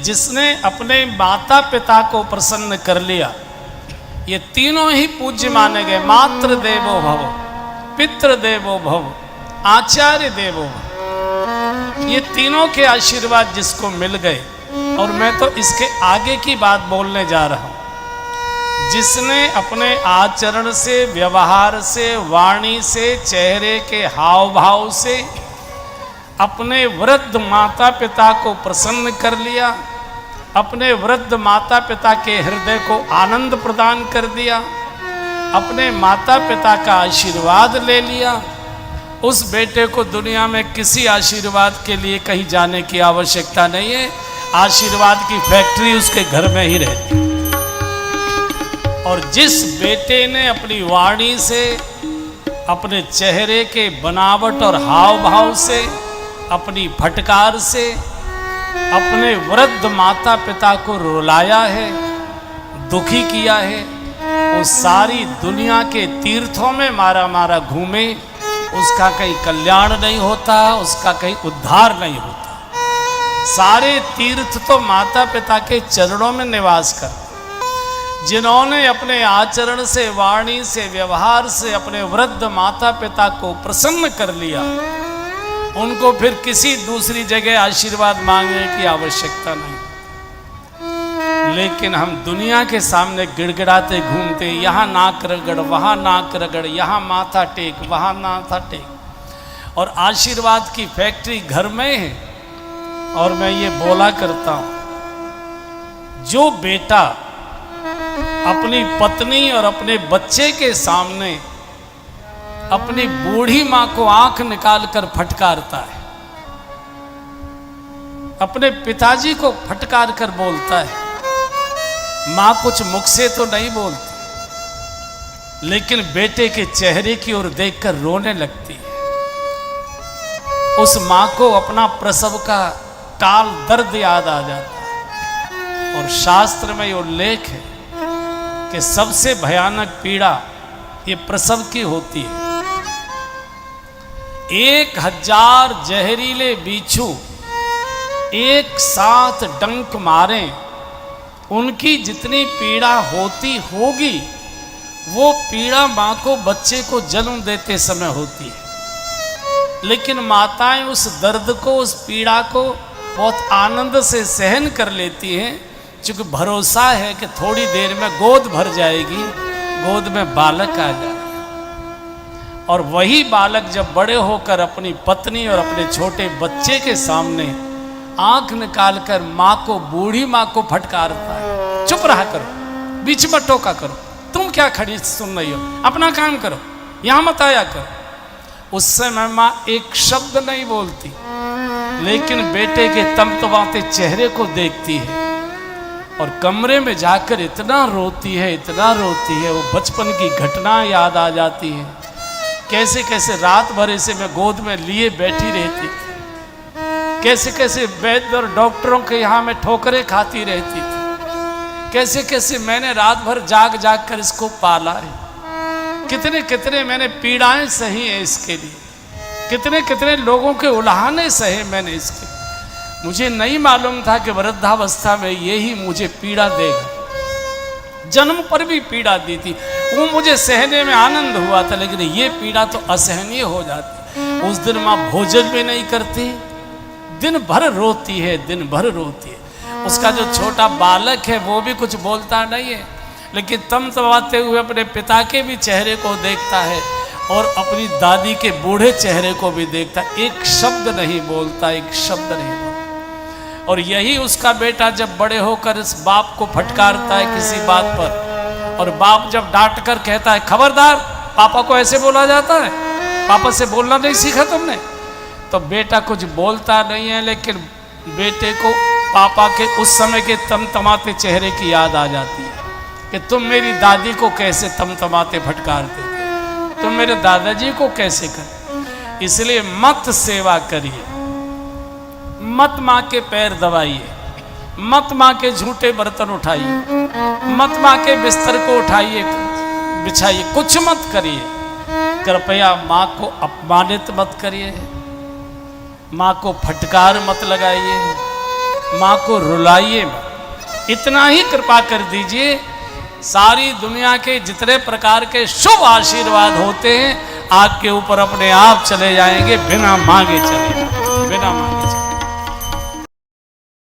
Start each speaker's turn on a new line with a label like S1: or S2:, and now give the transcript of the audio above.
S1: जिसने अपने माता पिता को प्रसन्न कर लिया, ये तीनों ही पूज्य माने गए। मातृ देवो भव, पितृ देवो भव, आचार्य देवो भव। ये तीनों के आशीर्वाद जिसको मिल गए, और मैं तो इसके आगे की बात बोलने जा रहा हूं। जिसने अपने आचरण से, व्यवहार से, वाणी से, चेहरे के हाव भाव से अपने वृद्ध माता पिता को प्रसन्न कर लिया, अपने वृद्ध माता पिता के हृदय को आनंद प्रदान कर दिया, अपने माता पिता का आशीर्वाद ले लिया, उस बेटे को दुनिया में किसी आशीर्वाद के लिए कहीं जाने की आवश्यकता नहीं है। आशीर्वाद की फैक्ट्री उसके घर में ही रहती। और जिस बेटे ने अपनी वाणी से, अपने चेहरे के बनावट और हाव भाव से, अपनी फटकार से अपने वृद्ध माता पिता को रुलाया है, दुखी किया है, वो सारी दुनिया के तीर्थों में मारा मारा घूमे, उसका कहीं कल्याण नहीं होता, उसका कहीं उद्धार नहीं होता। सारे तीर्थ तो माता पिता के चरणों में निवास करते। जिन्होंने अपने आचरण से, वाणी से, व्यवहार से अपने वृद्ध माता पिता को प्रसन्न कर लिया, उनको फिर किसी दूसरी जगह आशीर्वाद मांगने की आवश्यकता नहीं। लेकिन हम दुनिया के सामने गिड़गिड़ाते घूमते, यहाँ नाक रगड़, वहाँ नाक रगड़, यहाँ माथा टेक, वहाँ माथा टेक, और आशीर्वाद की फैक्ट्री घर में है। और मैं ये बोला करता हूँ, जो बेटा अपनी पत्नी और अपने बच्चे के सामने अपनी बूढ़ी माँ को आंख निकाल कर फटकारता है, अपने पिताजी को फटकार कर बोलता है, माँ कुछ मुख से तो नहीं बोलती, लेकिन बेटे के चेहरे की ओर देखकर रोने लगती है। उस माँ को अपना प्रसव का काल दर्द याद आ जाता है। और शास्त्र में ये उल्लेख है कि सबसे भयानक पीड़ा ये प्रसव की होती है। 1000 जहरीले बिच्छू एक साथ डंक मारें, उनकी जितनी पीड़ा होती होगी, वो पीड़ा माँ को, बच्चे को जन्म देते समय होती है। लेकिन माताएं उस दर्द को, उस पीड़ा को बहुत आनंद से सहन कर लेती हैं, क्योंकि भरोसा है कि थोड़ी देर में गोद भर जाएगी, गोद में बालक आ जाएगा। और वही बालक जब बड़े होकर अपनी पत्नी और अपने छोटे बच्चे के सामने आंख निकालकर माँ को, बूढ़ी माँ को फटकारता है, चुप रहा करो, बीच में टोका करो, तुम क्या खड़ी सुन रही हो, अपना काम करो, यहाँ मत आया करो। उस समय माँ एक शब्द नहीं बोलती, लेकिन बेटे के तमतमाते चेहरे को देखती है और कमरे में जाकर इतना रोती है, इतना रोती है, वो बचपन की घटना याद आ जाती है। कैसे कैसे रात भर इसे मैं गोद में लिए बैठी रहती थी, कैसे कैसे वैद्य और डॉक्टरों के यहाँ मैं ठोकरें खाती रहती थी, कैसे कैसे मैंने रात भर जाग जाग कर इसको पाला है, कितने कितने मैंने पीड़ाएं सही हैं इसके लिए, कितने कितने लोगों के उल्हाने सहे मैंने इसके। मुझे नहीं मालूम था कि वृद्धावस्था में यही मुझे पीड़ा देगा। जन्म पर भी पीड़ा दी थी, वो मुझे सहने में आनंद हुआ था, लेकिन ये पीड़ा तो असहनीय हो जाती। उस दिन माँ भोजन भी नहीं करती, दिन भर रोती है, दिन भर रोती है। उसका जो छोटा बालक है वो भी कुछ बोलता नहीं है, लेकिन तमतमाते हुए अपने पिता के भी चेहरे को देखता है और अपनी दादी के बूढ़े चेहरे को भी देखता है, एक शब्द नहीं बोलता, एक शब्द नहीं बोलता। और यही उसका बेटा जब बड़े होकर इस बाप को फटकारता है किसी बात पर, और बाप जब डांट कर कहता है, खबरदार, पापा को ऐसे बोला जाता है, पापा से बोलना नहीं सीखा तुमने, तो बेटा कुछ बोलता नहीं है, लेकिन बेटे को पापा के उस समय के तमतमाते चेहरे की याद आ जाती है कि तुम मेरी दादी को कैसे तमतमाते फटकारते थे, तुम मेरे दादाजी को कैसे कर। इसलिए मत सेवा करिए, मत माँ के पैर दबाइए, मत माँ के झूठे बर्तन उठाइए, मत माँ के बिस्तर को उठाइए बिछाइए, कुछ मत करिए। कृपया माँ को अपमानित मत करिए, माँ को फटकार मत लगाइए, माँ को रुलाइए मत, इतना ही कृपा कर दीजिए। सारी दुनिया के जितने प्रकार के शुभ आशीर्वाद होते हैं आपके ऊपर अपने आप चले जाएंगे, बिना मांगे चले जाएंगे, बिना मांगे।